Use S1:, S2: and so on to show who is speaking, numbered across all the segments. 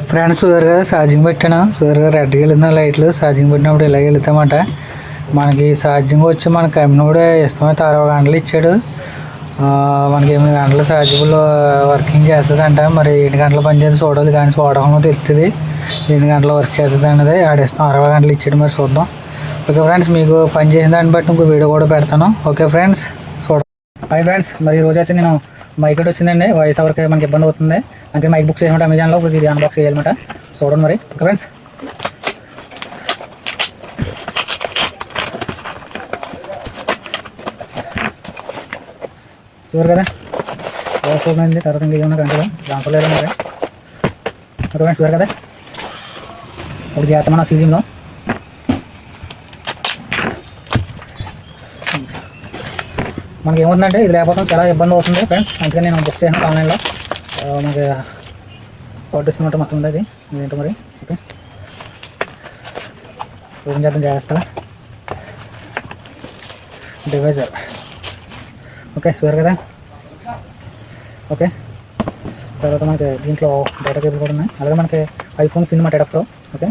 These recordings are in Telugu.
S1: ఫ్రెండ్స్ చూసారు కదా ఛార్జింగ్ పెట్టాను. చూసారు కదా రెడ్గా వెళ్తున్న లైట్లు ఛార్జింగ్ పెట్టినప్పుడు ఇలాగ వెళ్తామట. మనకి ఛార్జింగ్ వచ్చి మన కంపెనీ కూడా ఇష్టమైతే 60 గంటలు ఇచ్చాడు. మనకి 8 గంటలు ఛార్జబుల్ వర్కింగ్ చేస్తుంది అంట. మరి 8 గంటలు పని చేసి చూడాలి, కానీ చూడడంలో తెలుస్తుంది 8 గంటలు వర్క్ చేస్తుంది అన్నది. ఆడిస్తాం 60 గంటలు ఇచ్చాడు, మరి చూద్దాం. ఓకే ఫ్రెండ్స్, మీకు పని చేసిన దాన్ని బట్టి ఇంకో వీడియో కూడా పెడతాను. ఓకే ఫ్రెండ్స్, చూడండి. హాయ్ ఫ్రెండ్స్, మరి ఈరోజైతే నేను మైక్ వచ్చిందండి. వాయిస్ ఎవరికి మనకి ఇబ్బంది అవుతుంది, అంటే మైక్ బుక్ చేయమంటే అమెజాన్లో ఇది అన్బాక్స్ చేయాలన్నమాట. చూడండి మరి. ఓకే ఫ్రెండ్స్, చూడరు కదా చూడండి. తర్వాత ఇంకా ఏమన్నా కంటే దాంట్లో లేదు మరి. ఓకే ఫ్రెండ్స్, చూడరు కదా ఇప్పుడు చేస్తాం మన సీజన్లో. మనకి ఏమవుతుందంటే ఇది లేకపోతే చాలా ఇబ్బంది అవుతుంది ఫ్రెండ్స్. అందుకని నేను బుక్ చేసాను ఆన్లైన్లో. మనకి పట్టిస్తున్నట్టు మొత్తం ఉంది అది ఏంటో మరి. ఓకే, ఓపెన్ చేద్దాం జాగ్రత్తగా. డివైజర్. ఓకే, షూర్ కదా. ఓకే, తర్వాత మనకి దీంట్లో డేటా కేబుల్ కూడా ఉన్నాయి. అలాగే మనకి ఐఫోన్ పిన్ మాట అడాప్టర్. ఓకే,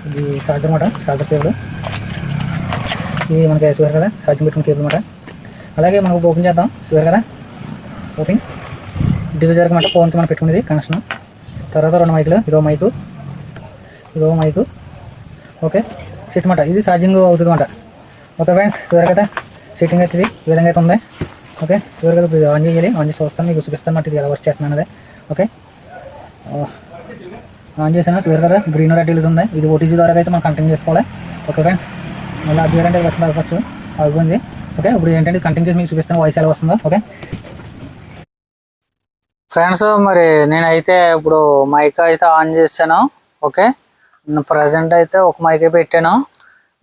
S1: ఇది ఛార్జర్ మాట, ఛార్జర్ కేబుల్. ఇది మనకి షూర్ కదా ఛార్జింగ్ పెట్టుకున్న కేబుల్ మాట. అలాగే మనం ఓపెన్ చేద్దాం. షూర్ కదా. ఓపెన్. డివైజర్కి మాట ఫోన్కి మనం పెట్టుకునేది కనెక్షన్. తర్వాత 2 మైకులు, ఇదో మైకు, ఇదో మైకు. ఓకే, సెట్ మాట, ఇది ఛార్జింగ్ అవుతుంది మాట. ఓకే ఫ్రెండ్స్, షూర్ కదా సెట్టింగ్ అయితే ఇది ఈ విధంగా అయితే ఉంది. ఓకే, షూర్ కదా. ఇది ఆన్ చేయాలి, ఆన్ చేసి వస్తాను, మీకు చూపిస్తాను మాట ఇది ఎలా వర్క్ చేస్తున్నాను అదే. ఓకే, ఆన్ చేసాను. షూర్ కదా గ్రీన్ రెడ్ వెళ్తుంది. ఇది ఓటీజీ ద్వారా అయితే మనం కంటిన్యూ చేసుకోవాలి. ఓకే ఫ్రెండ్స్, మళ్ళీ అది చేయాలంటే వర్క్ అవ్వచ్చు, అవుతుంది. ఓకే, ఇప్పుడు ఏంటంటే కంటిన్యూ చేసి మీకు చూపిస్తాను వాయిస్ ఎలా వస్తుందో. ఓకే ఫ్రెండ్స్, మరి నేనైతే ఇప్పుడు మైక్ అయితే ఆన్ చేశాను. ఓకే, ప్రజెంట్ అయితే ఒక మైకే పెట్టాను.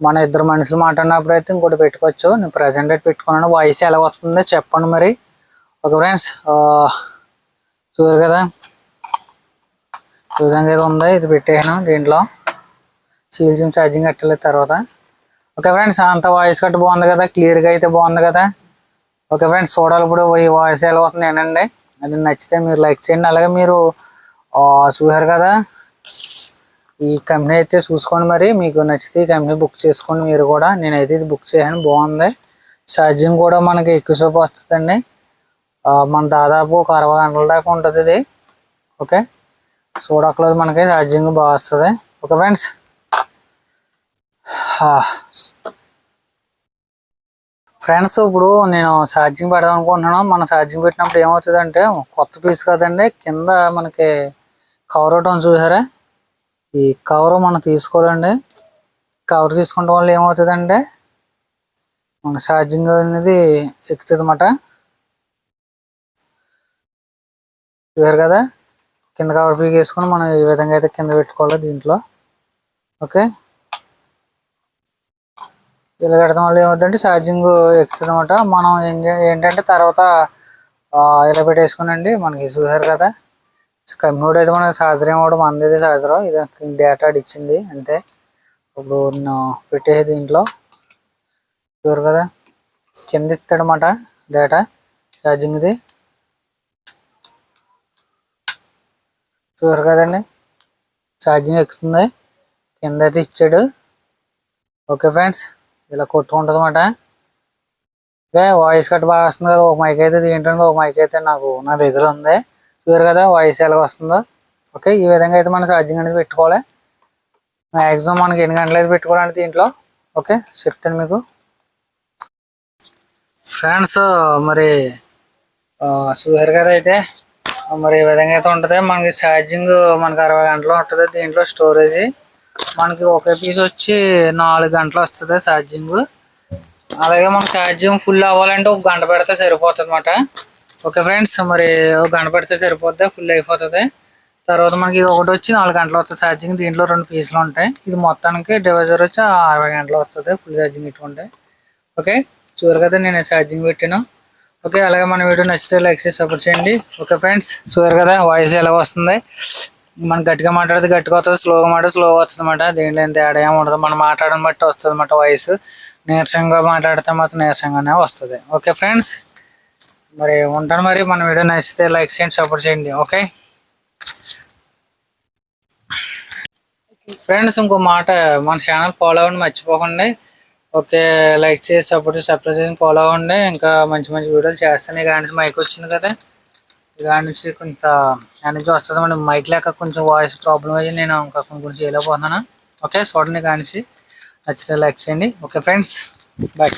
S1: మన ఇద్దరు మనుషులు మాట్లాడినప్పుడు అయితే ఇంకోటి పెట్టుకోవచ్చు. నేను ప్రజెంట్ అయితే పెట్టుకున్నాను. వాయిస్ ఎలా వస్తుందో చెప్పండి మరి. ఓకే ఫ్రెండ్స్, చూరు కదా ఈ విధంగా అయితే ఉంది. ఇది పెట్టాను దీంట్లో సీల్సిమ్ ఛార్జింగ్ కట్టలేదు తర్వాత. ఓకే ఫ్రెండ్స్, అంత వాయిస్ కట్ బాగుంది కదా, క్లియర్గా అయితే బాగుంది కదా. ఓకే ఫ్రెండ్స్, చూడాలి ఇప్పుడు ఈ వాయిస్ ఎలా వస్తుంది ఏంటండి. అది నచ్చితే మీరు లైక్ చేయండి. అలాగే మీరు చూసారు కదా ఈ కంపెనీ అయితే చూసుకోండి. మరి మీకు నచ్చితే ఈ కంపెనీ బుక్ చేసుకోండి మీరు కూడా. నేనైతే ఇది బుక్ చేశాను, బాగుంది. ఛార్జింగ్ కూడా మనకి ఎక్కువసేపు వస్తుందండి. మన దాదాపు ఒక 60 గంటల దాకా ఉంటుంది ఇది. ఓకే, చూడక్కలేదు, మనకి ఛార్జింగ్ బాగా వస్తుంది. ఓకే ఫ్రెండ్స్, ఫ్రెండ్స్ ఇప్పుడు నేను ఛార్జింగ్ పెడదాం అనుకుంటున్నాను. మనం ఛార్జింగ్ పెట్టినప్పుడు ఏమవుతుంది అంటే, కొత్త పీస్ కదండి, కింద మనకి కవర్ ఒకటి ఉంది చూసారా. ఈ కవర్ మనం తీసుకోవాలండి. కవర్ తీసుకోవడం వల్ల ఏమవుతుందంటే మన ఛార్జింగ్ అనేది ఎక్కుతుంది అన్నమాట. చూసారు కదా, కింద కవర్ పీక్ వేసుకొని మనం ఈ విధంగా అయితే కింద పెట్టుకోవాలి దీంట్లో. ఓకే, ఇలా పెడతాం వల్ల ఏమవుతుందంటే ఛార్జింగ్ ఎక్కుతుంది అనమాట. మనం ఏంటంటే తర్వాత ఇలా పెట్టేసుకునండి. మనకి చూసారు కదా కంపెనీ అయితే మనకి ఛార్జర్ ఏమవడం మనది ఛార్జర్, ఇది డేటా ఇచ్చింది అంతే. ఇప్పుడు నేను పెట్టేసి దీంట్లో చూసారు కదా కింద ఇస్తాడనమాట డేటా ఛార్జింగ్ది. చూసారు కదండి ఛార్జింగ్ ఎక్కుతుంది, కింద అయితే ఇచ్చాడు. ఓకే ఫ్రెండ్స్, ఇలా కొట్టుకుంటుంది అన్నమాట. ఓకే, వాయిస్ కట్ బాగా వస్తుంది కదా. ఒక మైక్ అయితే ఏంటంటే ఒక మైక్ అయితే నా దగ్గర ఉంది. చూసారు కదా వాయిస్ ఎలా వస్తుందో. ఓకే, ఈ విధంగా అయితే మనం ఛార్జింగ్ అనేది పెట్టుకోవాలి. మ్యాక్సిమం మనకి 8 గంటలు అయితే పెట్టుకోవాలంటే దీంట్లో. ఓకే, చెప్తాను మీకు ఫ్రెండ్స్. మరి చూసారు కదా అయితే మరి ఈ విధంగా అయితే ఉంటుంది. మనకి ఛార్జింగ్ మనకి 60 గంటలు ఉంటుంది. దీంట్లో స్టోరేజ్ మనకి ఒకే పీస్ వచ్చి 4 గంటలు వస్తుంది ఛార్జింగ్. అలాగే మన ఛార్జింగ్ ఫుల్ అవ్వాలంటే 1 గంట పెడితే సరిపోతుంది అన్నమాట. ఓకే ఫ్రెండ్స్, మరి 1 గంట పెడితే సరిపోద్ది, ఫుల్ అయిపోతుంది. తర్వాత మనకి ఒకటి వచ్చి 4 గంటలు వస్తుంది ఛార్జింగ్. దీంట్లో 2 పీసులు ఉంటాయి. ఇది మొత్తానికి డివైజర్ వచ్చి 60 గంటలు వస్తుంది ఫుల్ ఛార్జింగ్ ఇట్టుకుంటే. ఓకే, చూరు కదా నేను ఛార్జింగ్ పెట్టాను. ఓకే, అలాగే మన వీడియో నచ్చితే లైక్ చేసి సపోర్ట్ చేయండి. ఓకే ఫ్రెండ్స్, చూసారు కదా వాయిస్ ఎలా వస్తుంది. మనం గట్టిగా మాట్లాడితే గట్టిగా వస్తుంది, స్లోగా మాట్లాడితే స్లోగా వస్తుంది అన్నమాట. దీంట్లో ఎంత తేడా ఏమి ఉండదు, మనం మాట్లాడడం బట్టి వస్తుంది అన్నమాట వాయిస్. నీరసంగా మాట్లాడితే మాత్రం నీరసంగానే వస్తుంది. ఓకే ఫ్రెండ్స్, మరి ఉంటాను. మరి మన వీడియో నచ్చితే లైక్ చేయండి, సపోర్ట్ చేయండి. ఓకే. ఫ్రెండ్స్ ఇంకో మాట, మన ఛానల్ ఫాలో అవ్వండి మర్చిపోకండి. ఓకే, లైక్ చేసి సబ్స్క్రైబ్ చేసి ఫాలో అవ్వండి. ఇంకా మంచి మంచి వీడియోలు చేస్తాను. ఇక నుంచి మైక్ వచ్చింది కదా, ఇక నుంచి కొంత ఎనర్జీ వస్తుంది. మన మైక్ లేక కొంచెం వాయిస్ ప్రాబ్లం అయ్యి నేను ఇంకా కొంచెం చేయలేకపోతున్నాను. ఓకే, చూడండి. కానీ నచ్చితే లైక్ చేయండి. Okay friends, bye.